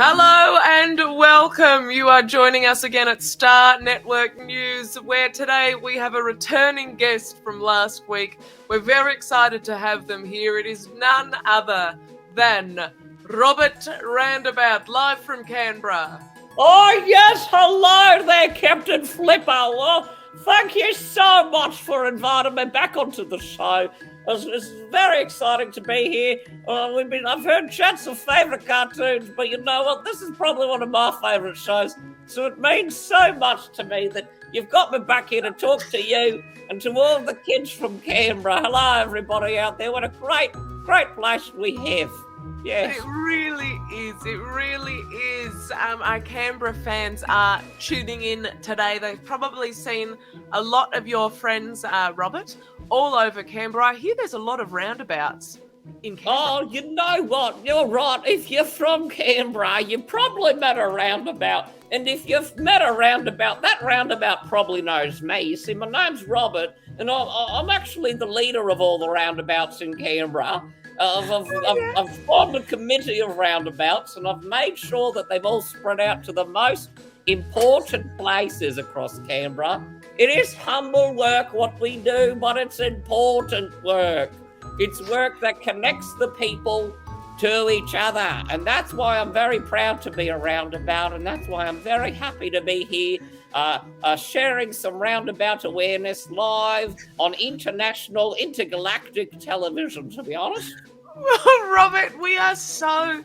Hello and welcome. You are joining us again at Star Network News, where today we have a returning guest from last week. We're very excited to have them here. It is none other than Robert Roundabout, live from Canberra. Oh, yes, hello there, Captain Flipper. Well, thank you so much for inviting me back onto the show. It's very exciting to be here. I've heard chats of favourite cartoons, but you know what? This is probably one of my favourite shows. So it means so much to me that you've got me back here to talk to you and to all the kids from Canberra. Hello, everybody out there. What a great place we have. Yes. It really is. It really is. Our Canberra fans are tuning in today. They've probably seen a lot of your friends, Robert, all over Canberra. I hear there's a lot of roundabouts in Canberra. Oh, you know what? You're right. If you're from Canberra, you probably met a roundabout. And if you've met a roundabout, that roundabout probably knows me. You see, my name's Robert, and I'm actually the leader of all the roundabouts in Canberra. I've formed a committee of roundabouts, and I've made sure that they've all spread out to the most important places across Canberra. It is humble work what we do, but it's important work. It's work that connects the people to each other, and that's why I'm very proud to be a roundabout, and that's why I'm very happy to be here sharing some roundabout awareness live on international, intergalactic television, to be honest. Well, Robert, we are so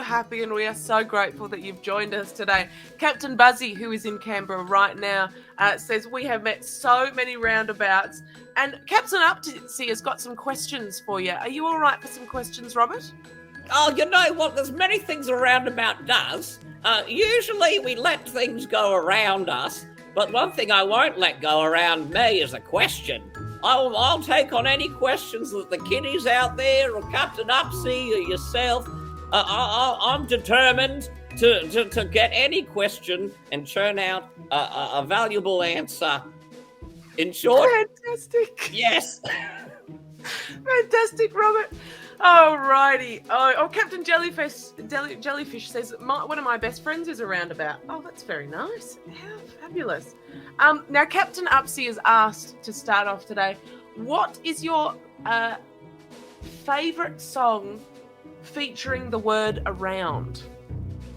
happy and we are so grateful that you've joined us today. Captain Buzzy, who is in Canberra right now, says we have met so many roundabouts. And Captain Upsy has got some questions for you. Are you all right for some questions, Robert? Oh, you know what? There's many things a roundabout does. Usually we let things go around us, but one thing I won't let go around me is a question. I'll take on any questions that the kiddies out there or Captain Upsy or yourself. I'm determined to get any question and churn out a valuable answer. In short, fantastic. Yes. Fantastic, Robert. Alrighty. Oh, Captain Jellyfish says one of my best friends is a roundabout. Oh, that's very nice. How fabulous. Now, Captain Upsy is asked to start off today. What is your favourite song featuring the word around?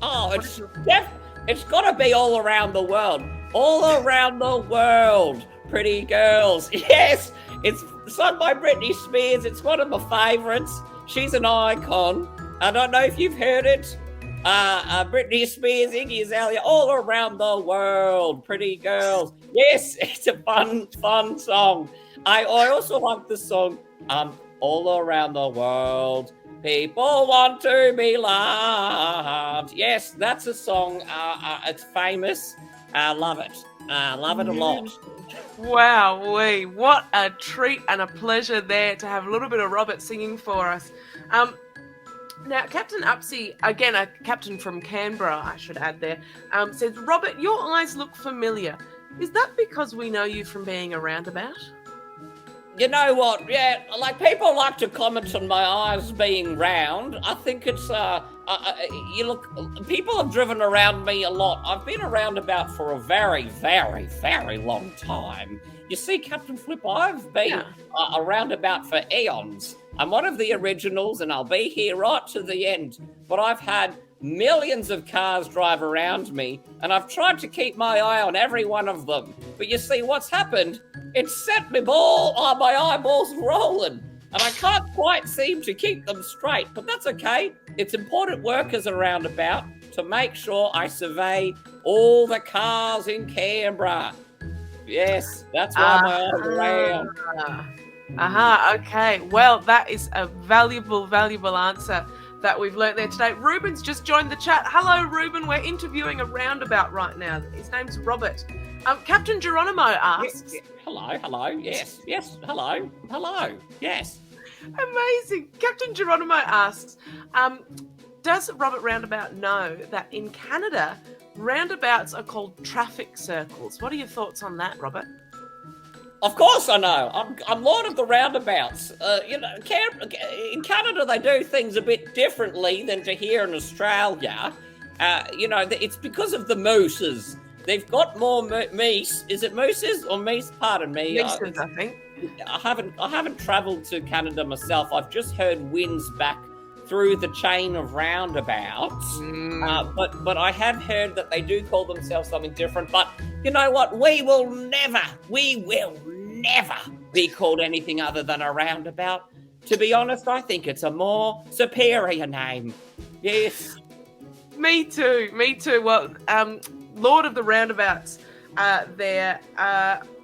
Oh, it's got to be All Around the World. All Around the World, pretty girls. Yes, it's sung by Britney Spears. It's one of my favourites. She's an icon. I don't know if you've heard it. Britney Spears, Iggy Azalea, All Around the World, pretty girls. Yes, it's a fun song. I also like the song All Around the World, people want to be loved. Yes, that's a song. It's famous. I love it. I love it a lot. Wow, what a treat and a pleasure there to have a little bit of Robert singing for us. Now, Captain Upsy, again, a captain from Canberra, I should add there, says, Robert, your eyes look familiar. Is that because we know you from being a roundabout? You know what? Yeah, like people like to comment on my eyes being round. I think it's people have driven around me a lot. I've been a roundabout for a very, very, very long time. You see, Captain Flip, I've been a roundabout for eons. I'm one of the originals, and I'll be here right to the end. But I've had millions of cars drive around me, and I've tried to keep my eye on every one of them. But you see, what's happened? It's set my eyeballs rolling, and I can't quite seem to keep them straight. But that's okay. It's important work as a roundabout to make sure I survey all the cars in Canberra. Yes, that's why my eyes are round. Okay. Well, that is a valuable answer that we've learnt there today. Ruben's just joined the chat. Hello, Ruben. We're interviewing a roundabout right now. His name's Robert. Captain Geronimo asks. Hello. Yes. Hello. Yes. Amazing. Captain Geronimo asks, does Robert Roundabout know that in Canada, roundabouts are called traffic circles? What are your thoughts on that, Robert? Of course I know. I'm Lord of the Roundabouts. In Canada they do things a bit differently than to here in Australia. It's because of the mooses. They've got more meese. Is it mooses or meese? Pardon me. Nieces, I think. I haven't travelled to Canada myself. I've just heard winds back through the chain of roundabouts. But I have heard that they do call themselves something different. But you know what? We will never be called anything other than a roundabout. To be honest, I think it's a more superior name. Yes. Me too. Well, Lord of the Roundabouts there.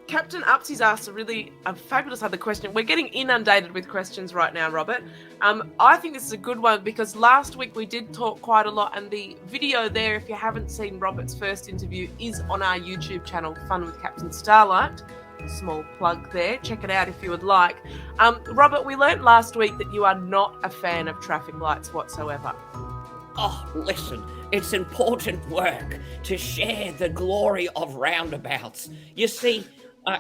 Captain Upsy's asked a fabulous other question. We're getting inundated with questions right now, Robert. I think this is a good one because last week we did talk quite a lot, and the video there, if you haven't seen Robert's first interview, is on our YouTube channel, Fun with Captain Starlight. Small plug there. Check it out if you would like. Robert, we learnt last week that you are not a fan of traffic lights whatsoever. Oh, listen, it's important work to share the glory of roundabouts. You see,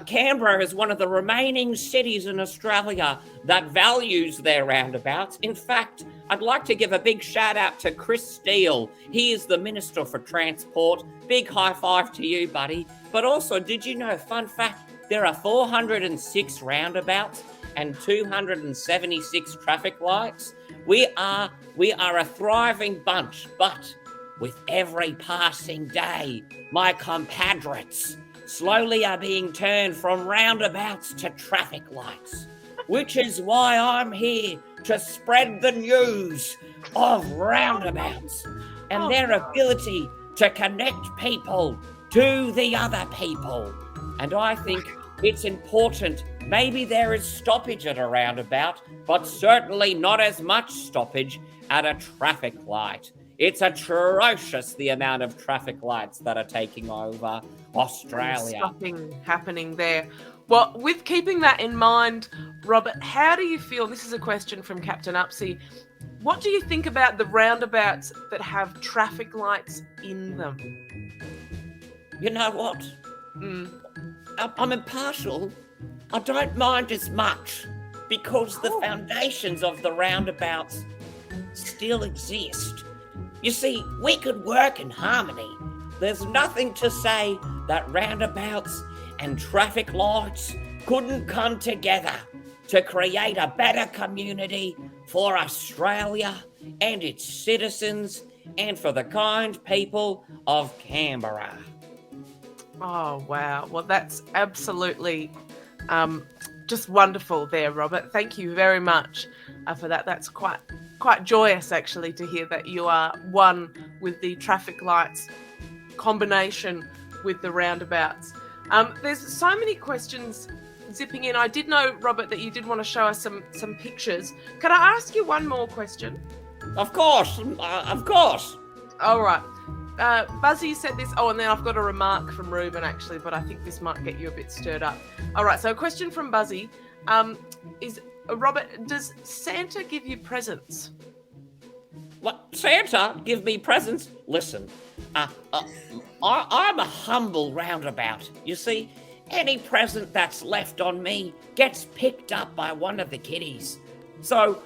Canberra is one of the remaining cities in Australia that values their roundabouts. In fact, I'd like to give a big shout out to Chris Steele. He is the Minister for Transport. Big high five to you, buddy. But also, did you know, fun fact, there are 406 roundabouts and 276 traffic lights. We are a thriving bunch, but with every passing day, my compadres slowly are being turned from roundabouts to traffic lights, which is why I'm here to spread the news of roundabouts and their ability to connect people to the other people. And I think it's important. Maybe there is stoppage at a roundabout, but certainly not as much stoppage at a traffic light. It's atrocious the amount of traffic lights that are taking over Australia. Something happening there. Well, with keeping that in mind, Robert, how do you feel? This is a question from Captain Upsy. What do you think about the roundabouts that have traffic lights in them? You know what? I'm impartial. I don't mind as much because the foundations of the roundabouts still exist. You see, we could work in harmony. There's nothing to say that roundabouts and traffic lights couldn't come together to create a better community for Australia and its citizens and for the kind people of Canberra. Oh, wow. Well, that's absolutely just wonderful there, Robert. Thank you very much for that. That's quite joyous, actually, to hear that you are one with the traffic lights combination with the roundabouts. There's so many questions zipping in. I did know, Robert, that you did want to show us some pictures. Could I ask you one more question? Of course. All right. Buzzy said this. Oh, and then I've got a remark from Ruben, actually, but I think this might get you a bit stirred up. All right, so a question from Buzzy is, Robert, does Santa give you presents? What? Santa give me presents? Listen, I'm a humble roundabout. You see, any present that's left on me gets picked up by one of the kiddies. So,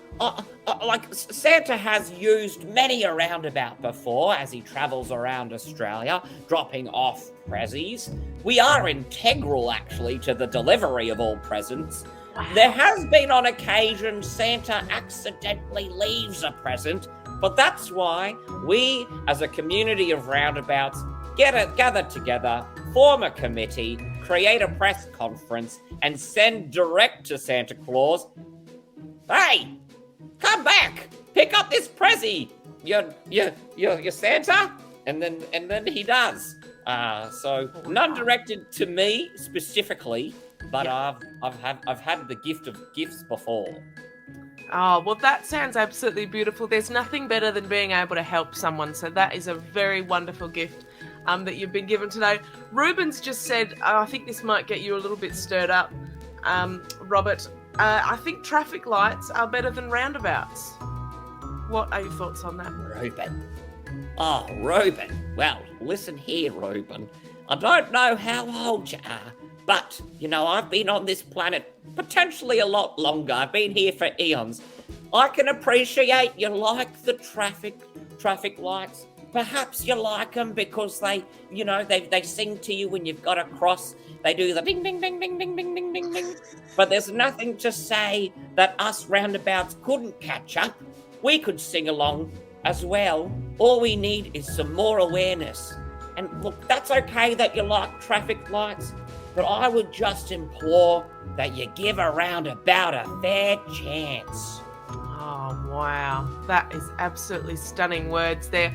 Santa has used many a roundabout before as he travels around Australia, dropping off prezzies. We are integral, actually, to the delivery of all presents. Wow. There has been on occasion Santa accidentally leaves a present, but that's why we, as a community of roundabouts, gather together, form a committee, create a press conference, and send direct to Santa Claus, "Hey, come back! Pick up this prezzy! You're Santa?" And then he does. So none directed to me specifically, but yeah. I've had the gift of gifts before. Oh, well, that sounds absolutely beautiful. There's nothing better than being able to help someone. So that is a very wonderful gift that you've been given today. Ruben's just said, I think this might get you a little bit stirred up, Robert. I think traffic lights are better than roundabouts. What are your thoughts on that? Ruben. Oh, Ruben. Well, listen here, Ruben. I don't know how old you are, But, I've been on this planet potentially a lot longer. I've been here for eons. I can appreciate you like the traffic lights. Perhaps you like them because they sing to you when you've got to cross. They do the ding, ding, ding, ding, ding, ding, ding, ding, ding. But there's nothing to say that us roundabouts couldn't catch up. We could sing along as well. All we need is some more awareness. And look, that's okay that you like traffic lights, but I would just implore that you give a roundabout a fair chance. Oh, wow. That is absolutely stunning words there.